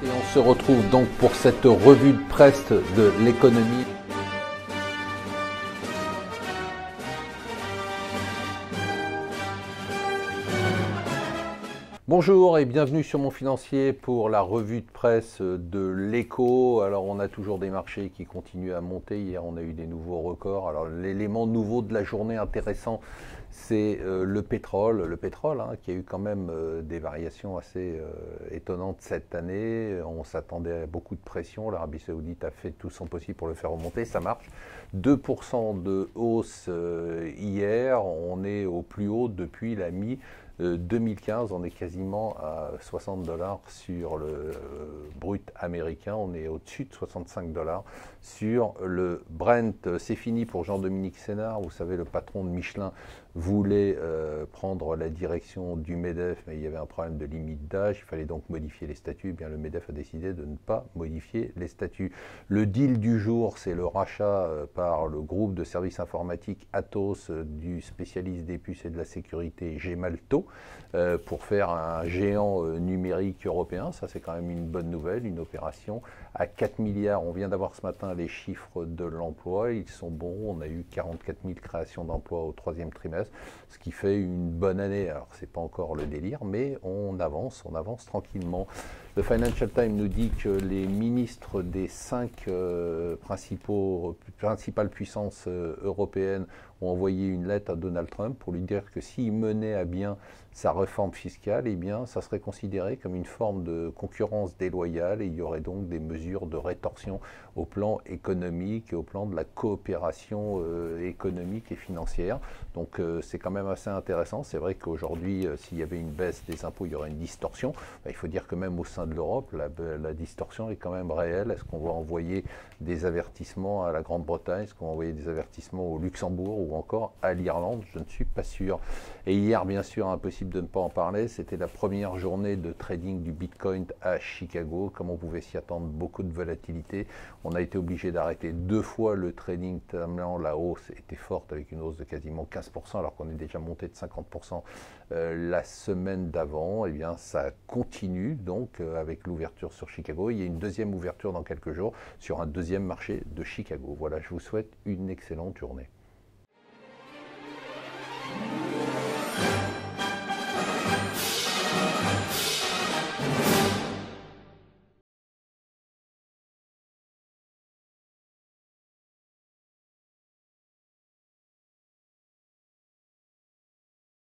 Et on se retrouve donc pour cette revue de presse de l'économie. Bonjour et bienvenue sur Mon Financier pour la revue de presse de l'écho. Alors on a toujours des marchés qui continuent à monter. Hier on a eu des nouveaux records. Alors l'élément nouveau de la journée intéressant, c'est le pétrole. Le pétrole qui a eu quand même des variations assez étonnantes cette année. On s'attendait à beaucoup de pression. L'Arabie Saoudite a fait tout son possible pour le faire remonter. Ça marche. 2% de hausse hier. On est au plus haut depuis la mi-2015, on est quasiment à 60 $ sur le brut américain, on est au-dessus de 65 $ sur le Brent. C'est fini pour Jean-Dominique Sénard, vous savez, le patron de Michelin voulait prendre la direction du MEDEF, mais il y avait un problème de limite d'âge, il fallait donc modifier les statuts. Eh bien, le MEDEF a décidé de ne pas modifier les statuts. Le deal du jour, c'est le rachat par le groupe de services informatiques Atos du spécialiste des puces et de la sécurité Gemalto pour faire un géant numérique européen. Ça, c'est quand même une bonne nouvelle, une opération à 4 milliards. On vient d'avoir ce matin les chiffres de l'emploi, ils sont bons. On a eu 44 000 créations d'emplois au troisième trimestre, ce qui fait une bonne année. Alors, c'est pas encore le délire, mais on avance tranquillement. Le Financial Times nous dit que les ministres des 5 principales puissances européennes ont envoyé une lettre à Donald Trump pour lui dire que s'il menait à bien sa réforme fiscale, eh bien, ça serait considéré comme une forme de concurrence déloyale et il y aurait donc des mesures de rétorsion au plan économique et au plan de la coopération économique et financière. Donc c'est quand même assez intéressant. C'est vrai qu'aujourd'hui, s'il y avait une baisse des impôts, il y aurait une distorsion. Il faut dire que même au sein de l'Europe, la distorsion est quand même réelle. Est-ce qu'on va envoyer des avertissements à la Grande-Bretagne? Est-ce qu'on va envoyer des avertissements au Luxembourg ou encore à l'Irlande? Je ne suis pas sûr. Et hier, bien sûr, impossible de ne pas en parler, c'était la première journée de trading du Bitcoin à Chicago. Comme on pouvait s'y attendre, beaucoup de volatilité. On a été obligé d'arrêter 2 fois le trading tellement la hausse était forte, avec une hausse de quasiment 15%, alors qu'on est déjà monté de 50% la semaine d'avant. Eh bien, ça continue donc avec l'ouverture sur Chicago. Il y a une deuxième ouverture dans quelques jours sur un deuxième marché de Chicago. Voilà, je vous souhaite une excellente journée.